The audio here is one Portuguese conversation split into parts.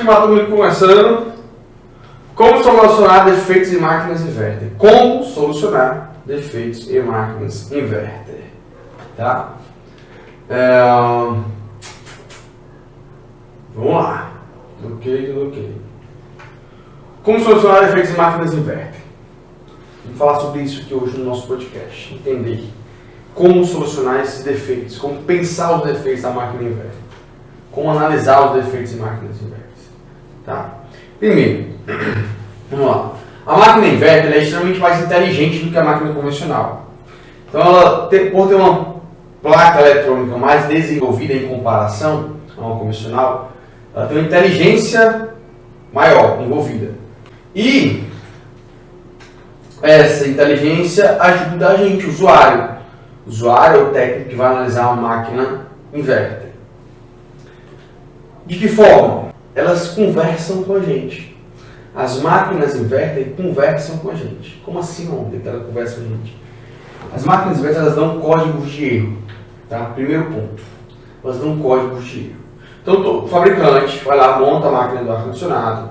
Matumi começando. Como solucionar defeitos em máquinas inverter? Como solucionar defeitos em máquinas inverter? Tá? Vamos lá. Ok. Como solucionar defeitos em máquinas inverter? Vamos falar sobre isso aqui hoje no nosso podcast. Entender como solucionar esses defeitos, como pensar os defeitos da máquina inverter, como analisar os defeitos em máquinas inverter. Tá? Primeiro, vamos lá. A máquina inverter é extremamente mais inteligente do que a máquina convencional. Então, ela, por ter uma placa eletrônica mais desenvolvida em comparação a uma convencional, ela tem uma inteligência maior envolvida. E essa inteligência ajuda a gente, o usuário. O usuário é o técnico que vai analisar uma máquina inverter. De que forma? Elas conversam com a gente. As máquinas inverter conversam com a gente. Como assim, ontem que elas conversam com a gente? As máquinas inverter, elas dão códigos de erro. Tá? Primeiro ponto. Elas dão códigos de erro. Então, o fabricante vai lá, monta a máquina do ar-condicionado,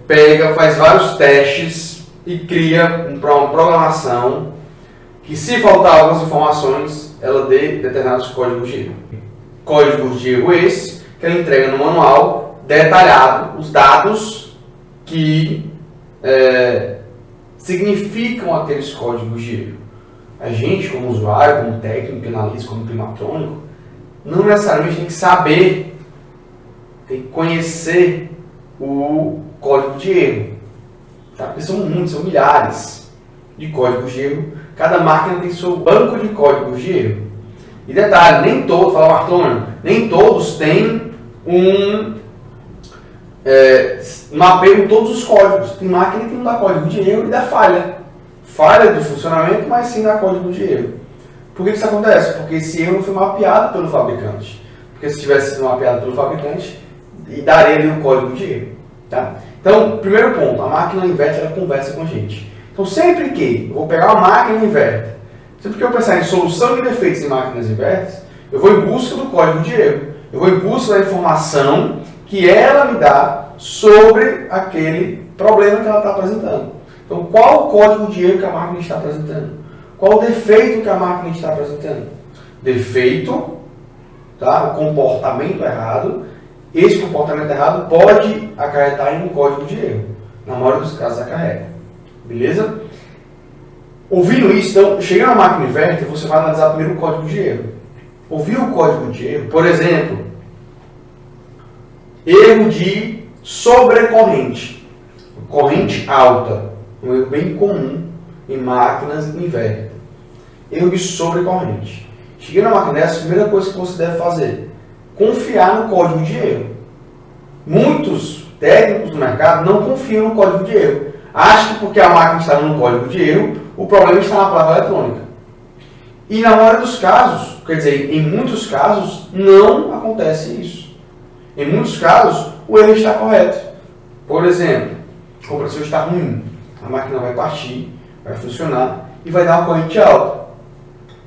pega, faz vários testes e cria uma programação que, se faltar algumas informações, ela dê determinados códigos de erro. Códigos de erro esses que ela entrega no manual detalhado, os dados que significam aqueles códigos de erro. A gente, como usuário, como técnico, analista, como climatrônico, não necessariamente tem que saber, tem que conhecer o código de erro. Tá? Porque são muitos, são milhares de códigos de erro. Cada máquina tem seu banco de códigos de erro. E detalhe, nem todos, fala Martônio, nem todos têm mapeio em todos os códigos. Tem máquina que não dá código de erro e dá falha. Falha do funcionamento, mas sim dá código de erro. Por que isso acontece? Porque esse erro não foi mapeado pelo fabricante. Porque se tivesse sido mapeado pelo fabricante, daria ali um código de erro. Tá? Então, primeiro ponto, a máquina inverter, ela conversa com a gente. Então, sempre que eu vou pegar uma máquina inverter, sempre que eu pensar em solução de defeitos em máquinas inverter, eu vou em busca do código de erro. Eu vou em busca da informação que ela me dá sobre aquele problema que ela está apresentando. Então, qual o código de erro que a máquina está apresentando? Qual o defeito que a máquina está apresentando? Defeito, tá? O comportamento errado. Esse comportamento errado pode acarretar em um código de erro. Na maioria dos casos acarreta. Beleza? Ouvindo isso, então, chegando na máquina inverter, você vai analisar primeiro o código de erro. Ouviu o código de erro? Por exemplo, erro de sobrecorrente. Corrente alta. Um erro bem comum em máquinas inverter. Erro de sobrecorrente. Cheguei na máquina dessa, a primeira coisa que você deve fazer: confiar no código de erro. Muitos técnicos do mercado não confiam no código de erro. Acham que porque a máquina está no código de erro, o problema está na placa eletrônica. E na maioria dos casos, quer dizer, em muitos casos, não acontece isso. Em muitos casos, o erro está correto. Por exemplo, o compressor está ruim. A máquina vai partir, vai funcionar e vai dar uma corrente alta.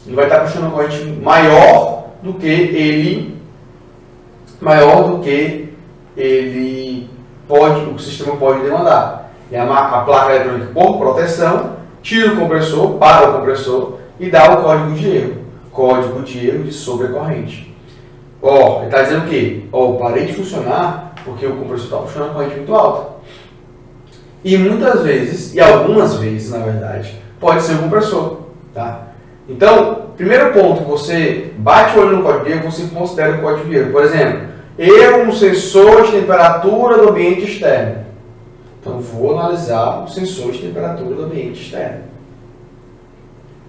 Ele vai estar puxando uma corrente maior do que ele pode, o sistema pode demandar. E a placa eletrônica, por proteção, tira o compressor, para o compressor e dá o código de erro. Código de erro de sobrecorrente. Ele está dizendo o quê? Parei de funcionar porque o compressor está puxando uma corrente muito alta. E muitas vezes, e algumas vezes, na verdade, pode ser o compressor. Tá? Então, primeiro ponto, você bate o olho no código de erro, você considera o código de erro. Por exemplo, erro no sensor de temperatura do ambiente externo. Então, vou analisar o sensor de temperatura do ambiente externo.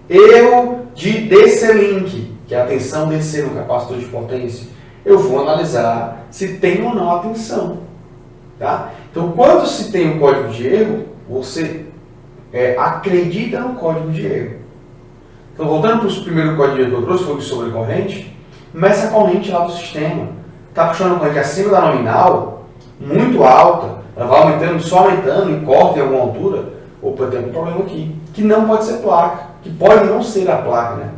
Erro de DC-link, que é a tensão DC no capacitor de potência. Eu vou analisar se tem ou não a tensão. Tá? Então, quando se tem um código de erro, você acredita no código de erro. Então, voltando para o primeiro código de erro que eu trouxe, foi o de sobrecorrente, começa a corrente lá do sistema. Está puxando a corrente acima da nominal, muito alta, ela vai aumentando, só aumentando e corta em alguma altura. Opa, tem um problema aqui, que não pode ser placa, que pode não ser a placa, né?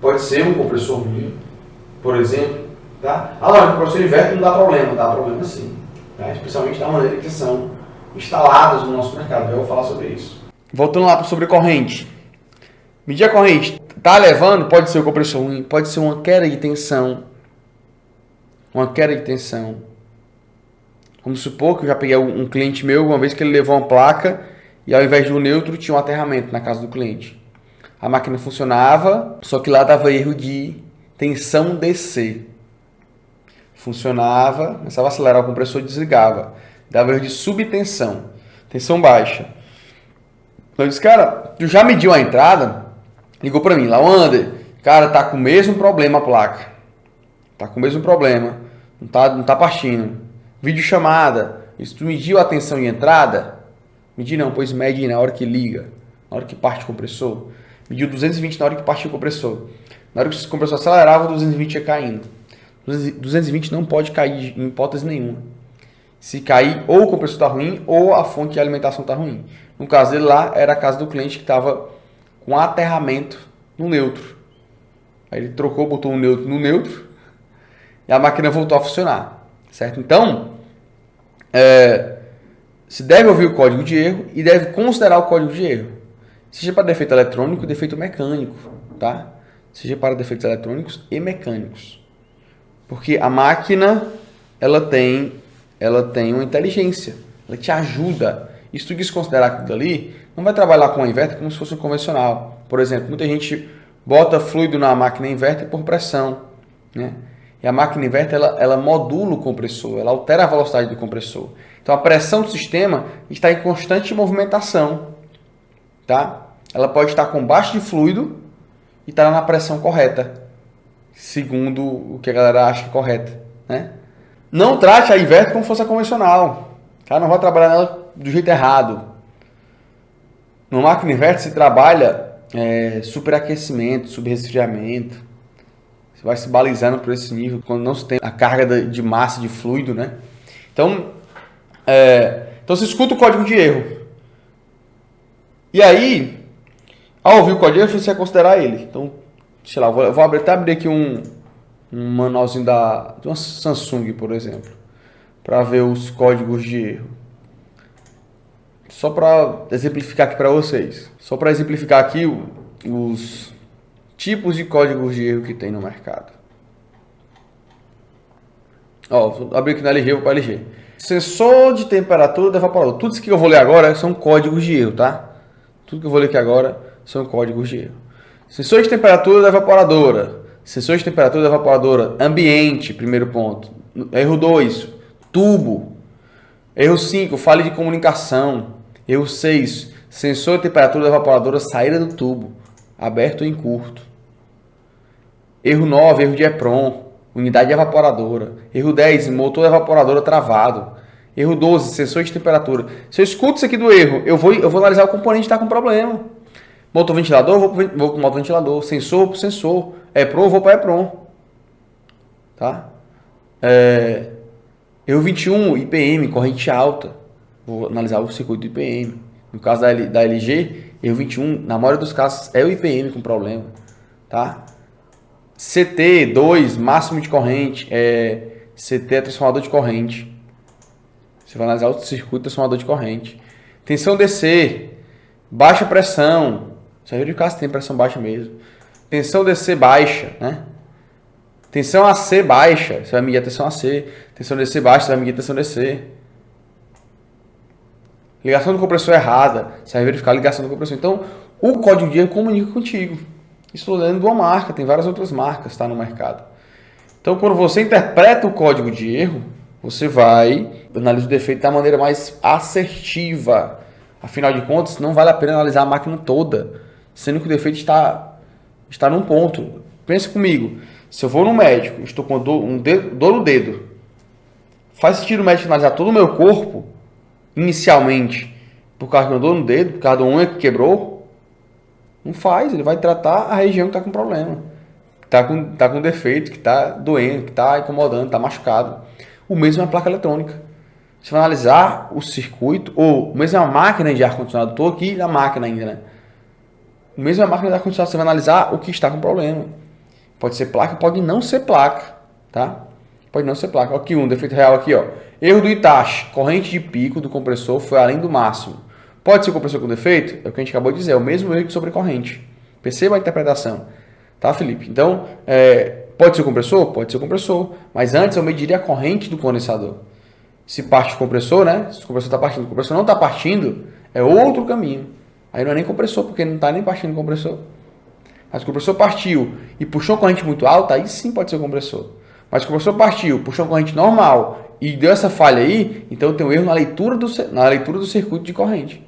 Pode ser um compressor ruim, por exemplo, Tá? Ah, não, o compressor inverte não dá problema sim. Tá? Especialmente da maneira que são instalados no nosso mercado. Eu vou falar sobre isso. Voltando lá sobre corrente. Medir a corrente. Tá levando, pode ser o compressor ruim, pode ser uma queda de tensão. Uma queda de tensão. Vamos supor que eu já peguei um cliente meu, uma vez que ele levou uma placa e ao invés do neutro tinha um aterramento na casa do cliente. A máquina funcionava, só que lá dava erro de tensão DC. Funcionava, começava a acelerar o compressor e desligava. Dava erro de subtensão, tensão baixa. Então eu disse, cara, tu já mediu a entrada? Ligou para mim, lá, Wander, cara, tá com o mesmo problema a placa. Tá com o mesmo problema, não tá partindo. Vídeo chamada, se tu mediu a tensão de entrada, medir não, pois mede na hora que liga, na hora que parte o compressor. Mediu 220 na hora que partiu o compressor. Na hora que o compressor acelerava, o 220 ia caindo. 220 não pode cair em hipótese nenhuma. Se cair, ou o compressor está ruim, ou a fonte de alimentação está ruim. No caso dele lá, era a casa do cliente que estava com aterramento no neutro. Aí ele trocou, botou um neutro no neutro, e a máquina voltou a funcionar. Certo? Então, se deve ouvir o código de erro e deve considerar o código de erro. Seja para defeito eletrônico, defeito mecânico. Tá? Seja para defeitos eletrônicos e mecânicos. Porque a máquina, ela tem uma inteligência, ela te ajuda. E se tu desconsiderar aquilo ali, não vai trabalhar com a inverter como se fosse um convencional. Por exemplo, muita gente bota fluido na máquina inverter por pressão, né? E a máquina inverter, ela modula o compressor, ela altera a velocidade do compressor. Então a pressão do sistema está em constante movimentação, tá? Ela pode estar com baixo de fluido e estar na pressão correta, segundo o que a galera acha correto, né? Não trate a inverter como se fosse a convencional. Tá? Não vai trabalhar nela do jeito errado. No máquina inverter se trabalha superaquecimento, subresfriamento. Você vai se balizando por esse nível quando não se tem a carga de massa de fluido, né? Então você escuta o código de erro. E aí, ao ouvir o código de erro, você vai considerar ele. Então, sei lá, eu vou até abrir aqui um manualzinho de uma Samsung, por exemplo, para ver os códigos de erro. Só para exemplificar aqui para vocês. Só para exemplificar aqui os tipos de códigos de erro que tem no mercado. Vou abrir aqui na LG, vou para LG. Sensor de temperatura do evaporador. Tudo isso que eu vou ler agora são códigos de erro, tá? Tudo que eu vou ler aqui agora são códigos de erro. Sensor de temperatura da evaporadora. Sensor de temperatura da evaporadora. Ambiente, primeiro ponto. Erro 2, tubo. Erro 5, falha de comunicação. Erro 6, sensor de temperatura da evaporadora, saída do tubo, aberto ou em curto. Erro 9, erro de EPROM, unidade evaporadora. Erro 10, motor da evaporadora travado. Erro 12, sensor de temperatura. Se eu escuto isso aqui do erro, eu vou analisar o componente que está com problema. Motor ventilador, vou com motor ventilador. Sensor por sensor. EPROM, vou para EPROM. Tá? Erro 21, IPM, corrente alta. Vou analisar o circuito do IPM. No caso da LG, erro 21, na maioria dos casos, é o IPM com problema. Tá? CT2, máximo de corrente. CT é transformador de corrente. Você vai analisar o circuito transformador de corrente. Tensão DC, baixa pressão. Você vai verificar se tem pressão baixa mesmo. Tensão DC baixa, né? Tensão AC baixa, você vai medir a tensão AC. Tensão DC baixa, você vai medir a tensão DC. Ligação do compressor errada, você vai verificar a ligação do compressor. Então, o código de erro comunica contigo. Estou lendo de uma marca, tem várias outras marcas, tá, no mercado. Então, quando você interpreta o código de erro, você vai analisar o defeito da maneira mais assertiva. Afinal de contas, não vale a pena analisar a máquina toda, sendo que o defeito está num ponto. Pensa comigo, se eu vou no médico, estou com dor no dedo, faz sentido o médico analisar todo o meu corpo, inicialmente, por causa de uma dor no dedo, por causa de uma unha que quebrou? Não faz, ele vai tratar a região que está com problema, que está com defeito, que está doendo, que está incomodando, está machucado. O mesmo é a placa eletrônica. Você vai analisar o circuito, ou mesmo é uma máquina de ar-condicionado. Estou aqui na máquina ainda, né? O mesmo é a máquina de ar-condicionado. Você vai analisar o que está com problema. Pode ser placa, pode não ser placa, tá? Pode não ser placa. Aqui um defeito real aqui, ó. Erro do Itachi. Corrente de pico do compressor foi além do máximo. Pode ser o compressor com defeito? É o que a gente acabou de dizer. É o mesmo erro de sobrecorrente. Perceba a interpretação. Tá, Felipe? Então, pode ser o compressor? Pode ser o compressor. Mas antes eu mediria a corrente do condensador. Se parte o compressor, né? Se o compressor está partindo, o compressor não está partindo, é outro caminho. Aí não é nem compressor, porque não está nem partindo o compressor. Mas o compressor partiu e puxou corrente muito alta, aí sim pode ser o compressor. Mas o compressor partiu, puxou corrente normal e deu essa falha aí, então tem um erro na leitura do circuito de corrente.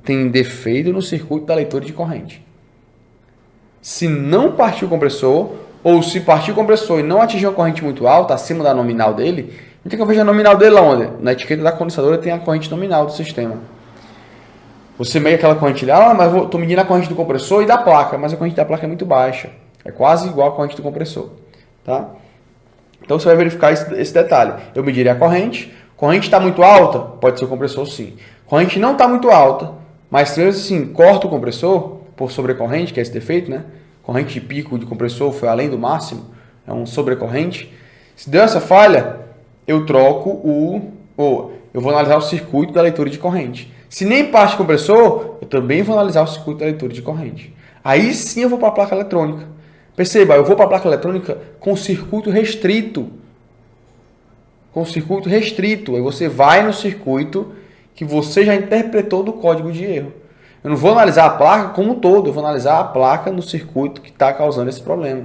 Tem defeito no circuito da leitura de corrente. Se não partiu o compressor, ou se partiu o compressor e não atingiu a corrente muito alta, acima da nominal dele, então que eu vejo a nominal dele lá onde? Na etiqueta da condensadora tem a corrente nominal do sistema. Você mede aquela corrente lá, mas eu estou medindo a corrente do compressor e da placa, mas a corrente da placa é muito baixa. É quase igual a corrente do compressor. Tá? Então você vai verificar esse detalhe. Eu medirei a corrente. Corrente está muito alta? Pode ser o compressor sim. Corrente não está muito alta, mas se assim, corta o compressor por sobrecorrente, que é esse defeito, né? Corrente de pico de compressor foi além do máximo, é um sobrecorrente. Se deu essa falha, eu troco eu vou analisar o circuito da leitura de corrente. Se nem parte compressor, eu também vou analisar o circuito da leitura de corrente. Aí sim eu vou para a placa eletrônica. Perceba, eu vou para a placa eletrônica com circuito restrito. Com circuito restrito. Aí você vai no circuito que você já interpretou do código de erro. Eu não vou analisar a placa como um todo, eu vou analisar a placa no circuito que está causando esse problema.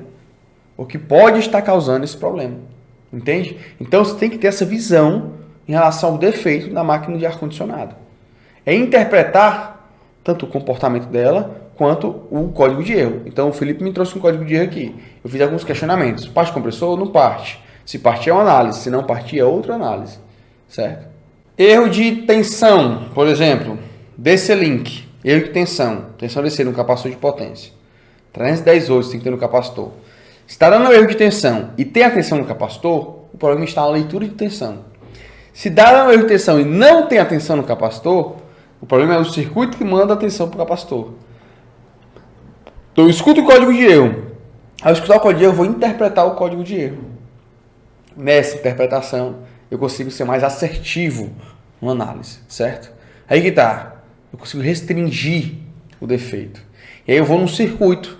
Ou que pode estar causando esse problema. Entende? Então você tem que ter essa visão em relação ao defeito na máquina de ar-condicionado. É interpretar tanto o comportamento dela quanto o código de erro. Então o Felipe me trouxe um código de erro aqui. Eu fiz alguns questionamentos. Parte compressor ou não parte? Se partir é uma análise, se não partir é outra análise. Certo? Erro de tensão, por exemplo. DC-link. Erro de tensão. Tensão DC no capacitor de potência. 310 volts tem que ter no capacitor. Se está dando erro de tensão e tem a tensão no capacitor, o problema está na leitura de tensão. Se dá um erro de tensão e não tem a tensão no capacitor, o problema é o circuito que manda a tensão para o capacitor. Então eu escuto o código de erro. Ao escutar o código de erro, eu vou interpretar o código de erro. Nessa interpretação, eu consigo ser mais assertivo na análise, certo? Aí que tá. Eu consigo restringir o defeito. E aí eu vou num circuito.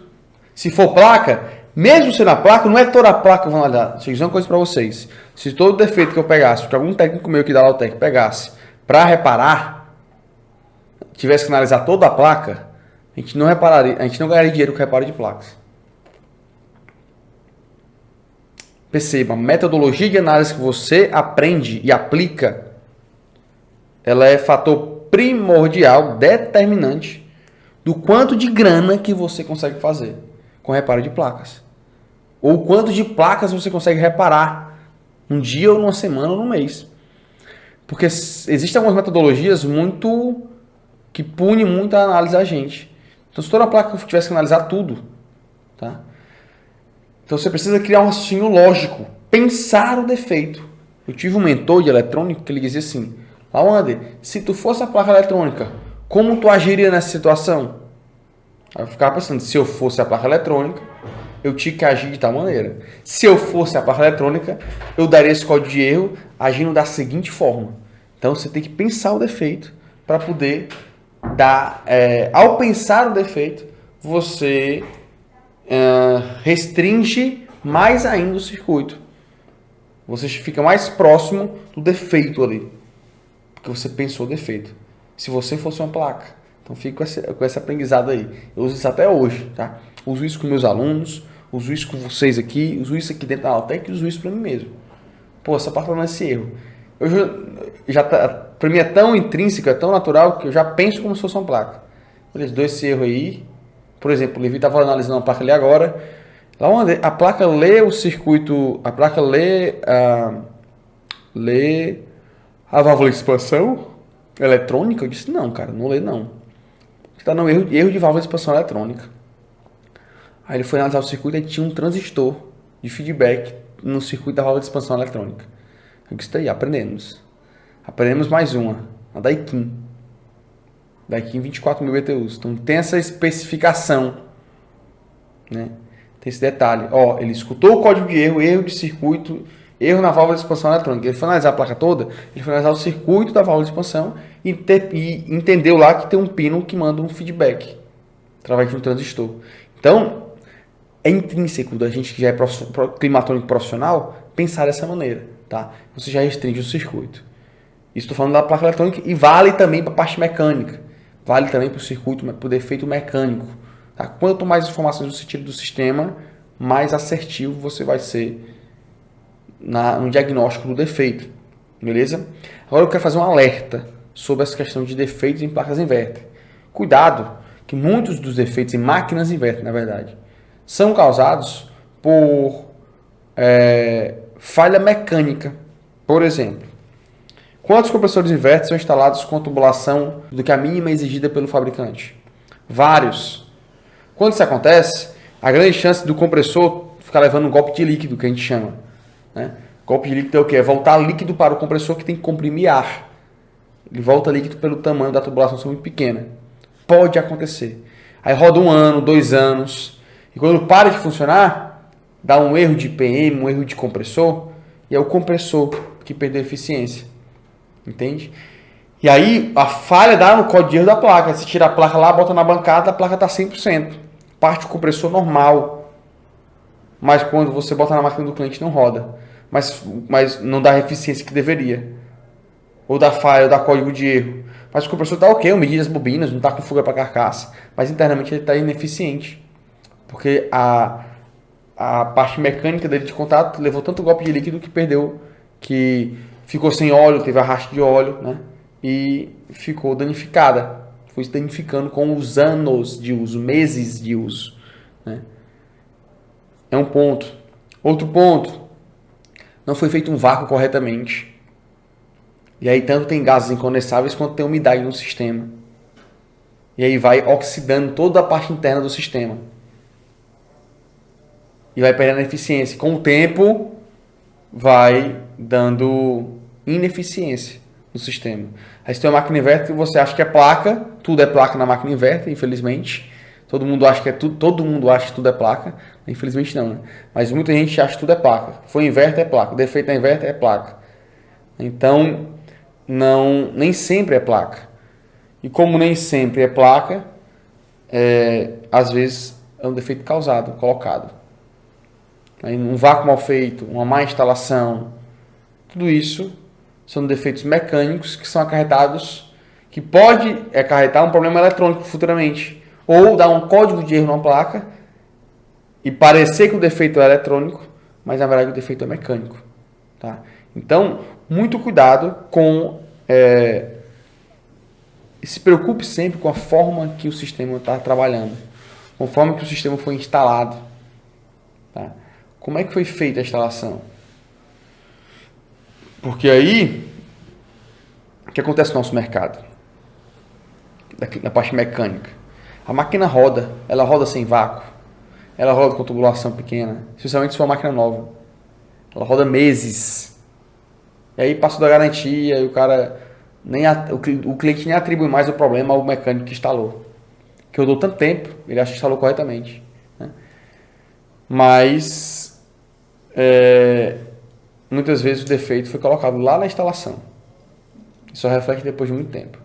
Se for placa, mesmo sendo a placa, não é toda a placa que eu vou analisar. Deixa eu dizer uma coisa para vocês. Se todo defeito que eu pegasse, que algum técnico meu que da Lautec pegasse para reparar, tivesse que analisar toda a placa, a gente não ganharia dinheiro com reparo de placas. Perceba, a metodologia de análise que você aprende e aplica, ela é fator primordial, determinante do quanto de grana que você consegue fazer com reparo de placas. Ou quanto de placas você consegue reparar um dia ou numa semana ou num mês. Porque existem algumas metodologias que punem muito a análise da gente. Então, se toda placa eu tivesse que analisar tudo, tá? Então, você precisa criar um raciocínio lógico, pensar o defeito. Eu tive um mentor de eletrônica que ele dizia assim: Lawander, se tu fosse a placa eletrônica, como tu agiria nessa situação? Aí eu ficava pensando, se eu fosse a placa eletrônica, eu tinha que agir de tal maneira. Se eu fosse a placa eletrônica, eu daria esse código de erro agindo da seguinte forma. Então, você tem que pensar o defeito para poder dar... ao pensar o defeito, você restringe mais ainda o circuito. Você fica mais próximo do defeito ali. Porque você pensou o defeito. Se você fosse uma placa. Então, fica com esse aprendizado aí. Eu uso isso até hoje, tá? Uso isso com meus alunos, uso isso com vocês aqui, uso isso aqui dentro da Lautec e uso isso para mim mesmo. Pô, essa parte não é esse erro. Para mim é tão intrínseco, é tão natural que eu já penso como se fosse uma placa. Eles dou esse erro aí. Por exemplo, o Levi estava analisando uma placa ali agora. Lá onde a placa lê o circuito, a placa lê a válvula de expansão eletrônica. Eu disse, não, cara, não lê não. Está no erro de válvula de expansão eletrônica. Aí ele foi analisar o circuito e tinha um transistor de feedback no circuito da válvula de expansão eletrônica. Eu disse, tá aí, aprendemos. Aprendemos mais uma, a Daikin. Daikin 24.000 BTUs. Então tem essa especificação, né? tem esse detalhe. Ó, ele escutou o código de erro, erro de circuito, erro na válvula de expansão eletrônica. Ele foi analisar a placa toda, ele foi analisar o circuito da válvula de expansão e entendeu lá que tem um pino que manda um feedback através de um transistor. Então, é intrínseco da gente que já é climatônico profissional pensar dessa maneira, tá? Você já restringe o circuito. Isso estou falando da placa eletrônica e vale também para a parte mecânica. Vale também para o circuito, para o defeito mecânico. Tá? Quanto mais informações você tira do sistema, mais assertivo você vai ser no diagnóstico do defeito. Beleza? Agora eu quero fazer um alerta sobre essa questão de defeitos em placas inverter. Cuidado, que muitos dos defeitos em máquinas inverter, na verdade, são causados por falha mecânica. Por exemplo, quantos compressores inverter são instalados com tubulação do que a mínima exigida pelo fabricante? Vários. Quando isso acontece, a grande chance do compressor ficar levando um golpe de líquido, que a gente chama. Né? Golpe de líquido é o quê? É voltar líquido para o compressor que tem que comprimir ar. Ele volta líquido pelo tamanho da tubulação ser muito pequena. Pode acontecer. Aí roda 1 ano, 2 anos. E quando para de funcionar, dá um erro de PM, um erro de compressor. E é o compressor que perdeu a eficiência. Entende? E aí a falha dá no código de erro da placa. Você tira a placa lá, bota na bancada, a placa está 100%. Parte do compressor normal. Mas quando você bota na máquina do cliente não roda. Mas não dá a eficiência que deveria. Ou dá falha, ou dá código de erro. Mas o compressor está ok, eu medi as bobinas, não está com fuga para carcaça. Mas internamente ele está ineficiente. Porque a parte mecânica dele de contato levou tanto golpe de líquido que perdeu, que ficou sem óleo, teve arrasto de óleo, né? E ficou danificada. Foi se danificando com os anos de uso, meses de uso. Né? É um ponto. Outro ponto, não foi feito um vácuo corretamente. E aí tanto tem gases incondensáveis quanto tem umidade no sistema. E aí vai oxidando toda a parte interna do sistema. E vai perdendo eficiência. Com o tempo, vai dando ineficiência no sistema. Aí você tem uma máquina inverter que você acha que é placa, tudo é placa na máquina inverter, infelizmente. Todo mundo acha que tudo é placa. Infelizmente não, né? Mas muita gente acha que tudo é placa. Foi inverter é placa, defeito da inverter é placa. Então, nem sempre é placa. E como nem sempre é placa, às vezes é um defeito causado, colocado. Um vácuo mal feito, uma má instalação, tudo isso são defeitos mecânicos que são acarretados, que pode acarretar um problema eletrônico futuramente, ou dar um código de erro numa placa e parecer que o defeito é eletrônico, mas na verdade o defeito é mecânico. Tá? Então, muito cuidado com... se preocupe sempre com a forma que o sistema está trabalhando, com a forma que o sistema foi instalado. Tá? Como é que foi feita a instalação? Porque aí, o que acontece no nosso mercado? Na parte mecânica. A máquina roda, ela roda sem vácuo, ela roda com tubulação pequena, especialmente se for uma máquina nova. Ela roda meses. E aí passou da garantia e o cara... o cliente nem atribui mais o problema ao mecânico que instalou. Que eu dou tanto tempo, ele acha que instalou corretamente. Né? Mas muitas vezes o defeito foi colocado lá na instalação. Isso reflete depois de muito tempo.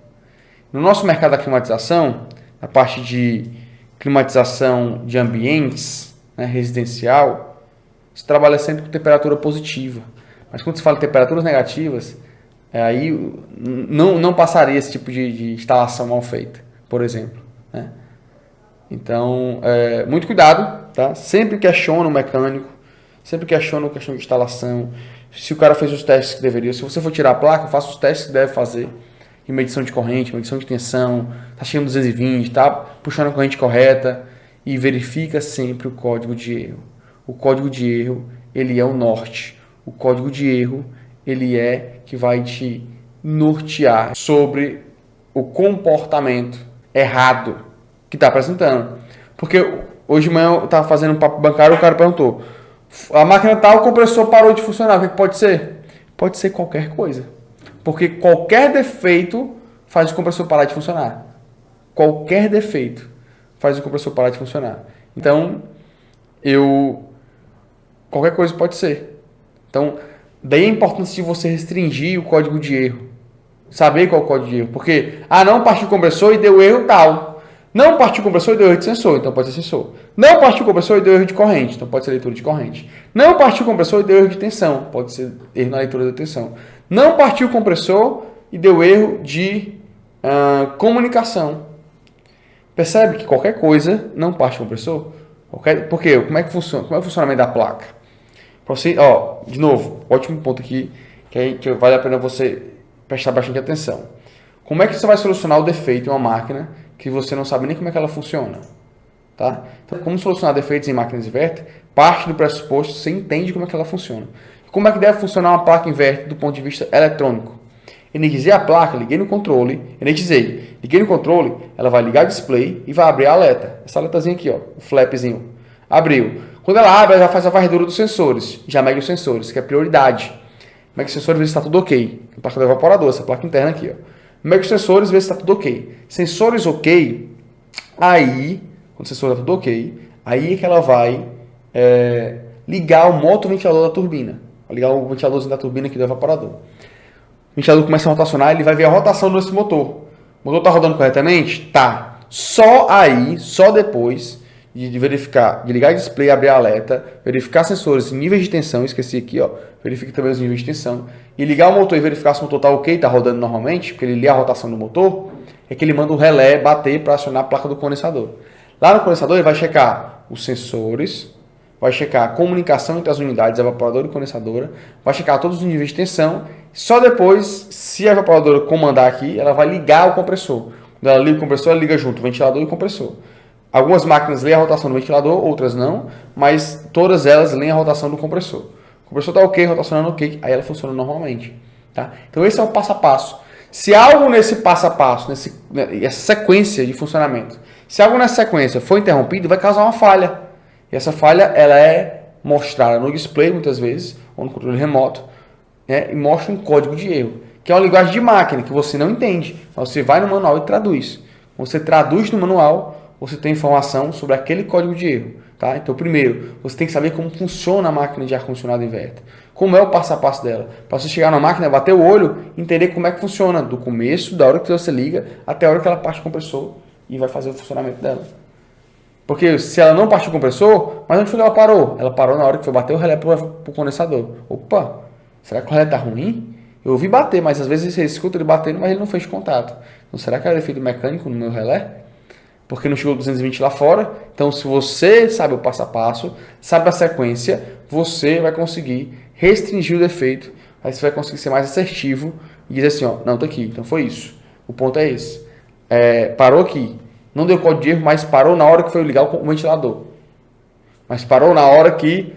No nosso mercado da climatização, na parte de climatização de ambientes, né, residencial, se trabalha sempre com temperatura positiva. Mas quando se fala de temperaturas negativas, aí não passaria esse tipo de instalação mal feita, por exemplo. Né? Então, muito cuidado, tá? Sempre questiona o mecânico, sempre questiona a questão de instalação, se o cara fez os testes que deveria. Se você for tirar a placa, faça os testes que deve fazer, em medição de corrente, medição de tensão, tá chegando 220, tá puxando a corrente correta, e verifica sempre o código de erro. O código de erro, ele é o norte. O código de erro, ele é que vai te nortear sobre o comportamento errado que está apresentando. Porque hoje de manhã eu estava fazendo um papo bancário, o cara perguntou, a máquina tal, o compressor parou de funcionar, o que pode ser? Pode ser qualquer coisa. Porque qualquer defeito faz o compressor parar de funcionar. Qualquer defeito faz o compressor parar de funcionar. Então, qualquer coisa pode ser. Então, daí a importância de você restringir o código de erro. Saber qual é o código de erro. Porque, não partiu o compressor e deu erro tal. Não partiu o compressor e deu erro de sensor, então pode ser sensor. Não partiu o compressor e deu erro de corrente, então pode ser leitura de corrente. Não partiu o compressor e deu erro de tensão, pode ser erro na leitura da tensão. Não partiu o compressor e deu erro de comunicação. Percebe que qualquer coisa não parte o compressor? Por quê? Como é que funciona? Como é o funcionamento da placa? Pra você, de novo, ótimo ponto aqui, que vale a pena você prestar bastante atenção. Como é que você vai solucionar o defeito em uma máquina que você não sabe nem como é que ela funciona? Tá? Então, como solucionar defeitos em máquinas inverter? Parte do pressuposto, você entende como é que ela funciona. Como é que deve funcionar uma placa inverter do ponto de vista eletrônico? Energizei a placa, liguei no controle, liguei no controle, ela vai ligar o display e vai abrir a aleta. Essa aletazinha aqui, o flapzinho. Abriu. Quando ela abre, ela já faz a varredura dos sensores, já mede os sensores, que é prioridade. Mede os sensores, vê se está tudo ok. A placa do evaporador, essa placa interna aqui. Mede os sensores, vê se está tudo ok. Sensores ok, aí, quando o sensor está tudo ok, aí é que ela vai ligar o motoventilador da turbina. Vai ligar o ventiladorzinho da turbina aqui do evaporador. O ventilador começa a rotacionar, ele vai ver a rotação desse motor. O motor está rodando corretamente? Tá. Só aí, só depois de verificar, de ligar o display, abrir a alerta, verificar sensores em níveis de tensão, esqueci aqui, verifique também os níveis de tensão, e ligar o motor e verificar se o motor está ok, está rodando normalmente, porque ele lê a rotação do motor, é que ele manda o relé bater para acionar a placa do condensador. Lá no condensador ele vai checar os sensores, vai checar a comunicação entre as unidades, evaporadora e condensadora, vai checar todos os níveis de tensão, só depois, se a evaporadora comandar aqui, ela vai ligar o compressor. Quando ela liga o compressor, ela liga junto o ventilador e o compressor. Algumas máquinas leem a rotação do ventilador, outras não, mas todas elas leem a rotação do compressor. O compressor está ok, rotacionando ok, aí ela funciona normalmente. Tá? Então esse é o passo a passo. Se algo nesse passo a passo, essa sequência de funcionamento, se algo nessa sequência for interrompido, vai causar uma falha. E essa falha ela é mostrada no display muitas vezes, ou no controle remoto, e mostra um código de erro, que é uma linguagem de máquina que você não entende. Você vai no manual e traduz. Você traduz no manual, você tem informação sobre aquele código de erro. Tá? Então, primeiro, você tem que saber como funciona a máquina de ar-condicionado inverter. Como é o passo a passo dela. Para você chegar na máquina, bater o olho, entender como é que funciona, do começo, da hora que você liga, até a hora que ela parte o compressor e vai fazer o funcionamento dela. Porque se ela não partiu o compressor, mas onde foi que ela parou? Ela parou na hora que foi bater o relé para o condensador. Opa, será que o relé está ruim? Eu ouvi bater, mas às vezes você escuta ele batendo, mas ele não fez contato. Então será que era defeito mecânico no meu relé? Porque não chegou 220 lá fora. Então se você sabe o passo a passo, sabe a sequência, você vai conseguir restringir o defeito. Aí você vai conseguir ser mais assertivo e dizer assim, não, tá aqui, então foi isso. O ponto é esse. Parou aqui. Não deu código de erro, mas parou na hora que foi ligar o ventilador. Mas parou na hora que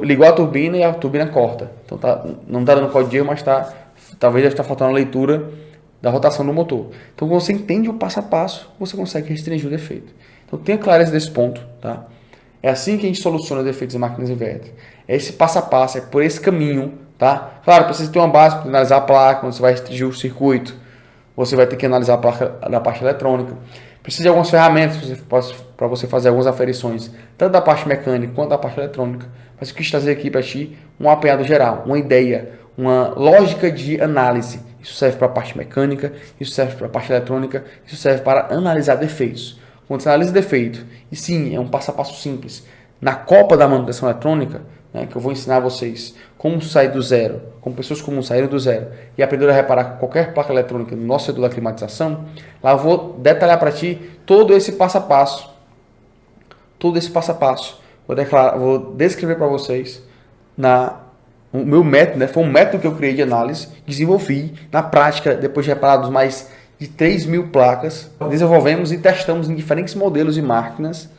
ligou a turbina e a turbina corta. Então não está dando código de erro, mas talvez deve estar faltando a leitura da rotação do motor. Então, quando você entende o passo a passo, você consegue restringir o defeito. Então, tenha clareza desse ponto. Tá? É assim que a gente soluciona defeitos em máquinas inverter. É esse passo a passo, é por esse caminho. Tá? Claro, precisa ter uma base para analisar a placa, quando você vai restringir o circuito. Você vai ter que analisar a placa da parte eletrônica. Precisa de algumas ferramentas para você fazer algumas aferições, tanto da parte mecânica quanto da parte eletrônica. Mas eu quis trazer aqui para ti um apanhado geral, uma ideia, uma lógica de análise. Isso serve para a parte mecânica, isso serve para a parte eletrônica, isso serve para analisar defeitos. Quando você analisa defeito, e sim, é um passo a passo simples. Na Copa da Manutenção Eletrônica, que eu vou ensinar a vocês como sair do zero, como pessoas comuns saíram do zero e aprenderam a reparar qualquer placa eletrônica no nosso setor da climatização, lá eu vou detalhar para ti todo esse passo a passo. Todo esse passo a passo. Vou descrever para vocês o meu método, foi um método que eu criei de análise, desenvolvi na prática, depois de reparar mais de 3.000 placas, desenvolvemos e testamos em diferentes modelos e máquinas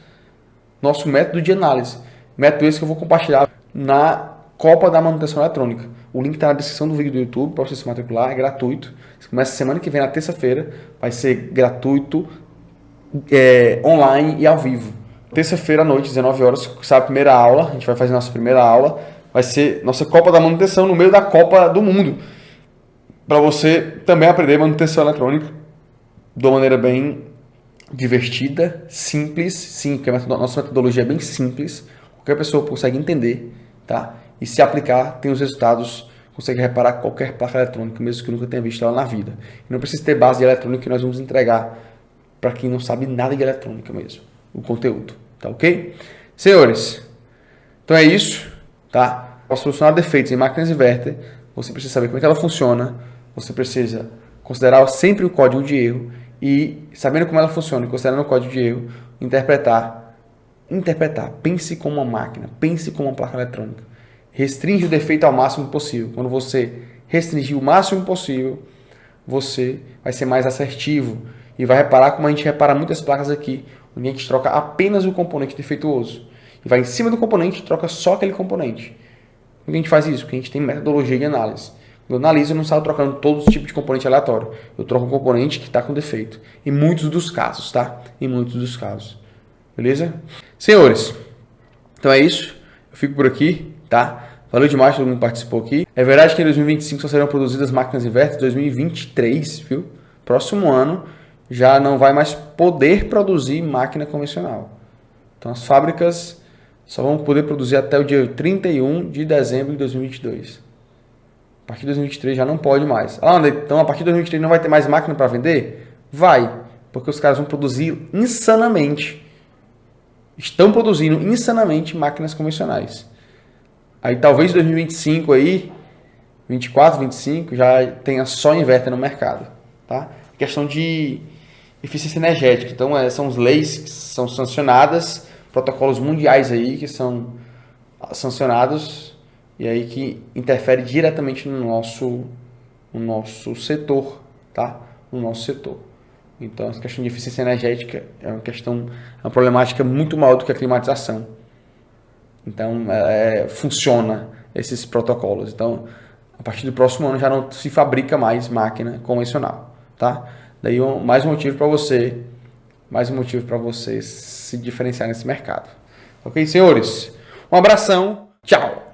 nosso método de análise. Método esse que eu vou compartilhar na Copa da Manutenção Eletrônica. O link está na descrição do vídeo do YouTube para você se matricular, é gratuito. Você começa semana que vem, na terça-feira, vai ser gratuito, online e ao vivo. Terça-feira à noite, 19 horas, sai a primeira aula, a gente vai fazer nossa primeira aula, vai ser nossa Copa da Manutenção no meio da Copa do Mundo. Para você também aprender manutenção eletrônica de uma maneira bem divertida, simples, sim, porque a nossa metodologia é bem simples, qualquer pessoa consegue entender, tá? E se aplicar, tem os resultados, consegue reparar qualquer placa eletrônica, mesmo que nunca tenha visto ela na vida. E não precisa ter base de eletrônica que nós vamos entregar para quem não sabe nada de eletrônica mesmo, o conteúdo, tá ok? Senhores, então é isso, tá? Para solucionar defeitos em máquinas inverter, você precisa saber como é que ela funciona, você precisa considerar sempre o código de erro e, sabendo como ela funciona e considerando o código de erro, interpretar. Pense como uma máquina, pense como uma placa eletrônica. Restringe o defeito ao máximo possível. Quando você restringir o máximo possível, você vai ser mais assertivo e vai reparar como a gente repara muitas placas aqui, onde a gente troca apenas o componente defeituoso. E vai em cima do componente e troca só aquele componente. Por que a gente faz isso? Porque a gente tem metodologia de análise. Quando eu analiso, eu não saio trocando todos os tipos de componente aleatório. Eu troco um componente que está com defeito. Em muitos dos casos, tá? Em muitos dos casos. Beleza? Senhores, então é isso. Eu fico por aqui, tá? Valeu demais todo mundo que participou aqui. É verdade que em 2025 só serão produzidas máquinas inverter, 2023, viu? Próximo ano já não vai mais poder produzir máquina convencional. Então as fábricas só vão poder produzir até o dia 31 de dezembro de 2022. A partir de 2023 já não pode mais. Então a partir de 2023 não vai ter mais máquina para vender? Vai, porque os caras vão produzir insanamente. Estão produzindo insanamente máquinas convencionais. Aí talvez 2025 aí, 24, 25, já tenha só inverter no mercado, tá? Questão de eficiência energética. Então são as leis que são sancionadas, protocolos mundiais aí que são sancionados e aí que interfere diretamente no nosso setor, tá? No nosso setor. Então, essa questão de eficiência energética é uma problemática muito maior do que a climatização. Então, funciona esses protocolos. Então, a partir do próximo ano já não se fabrica mais máquina convencional, tá? Daí, mais um motivo para você se diferenciar nesse mercado. Ok, senhores? Um abração, tchau!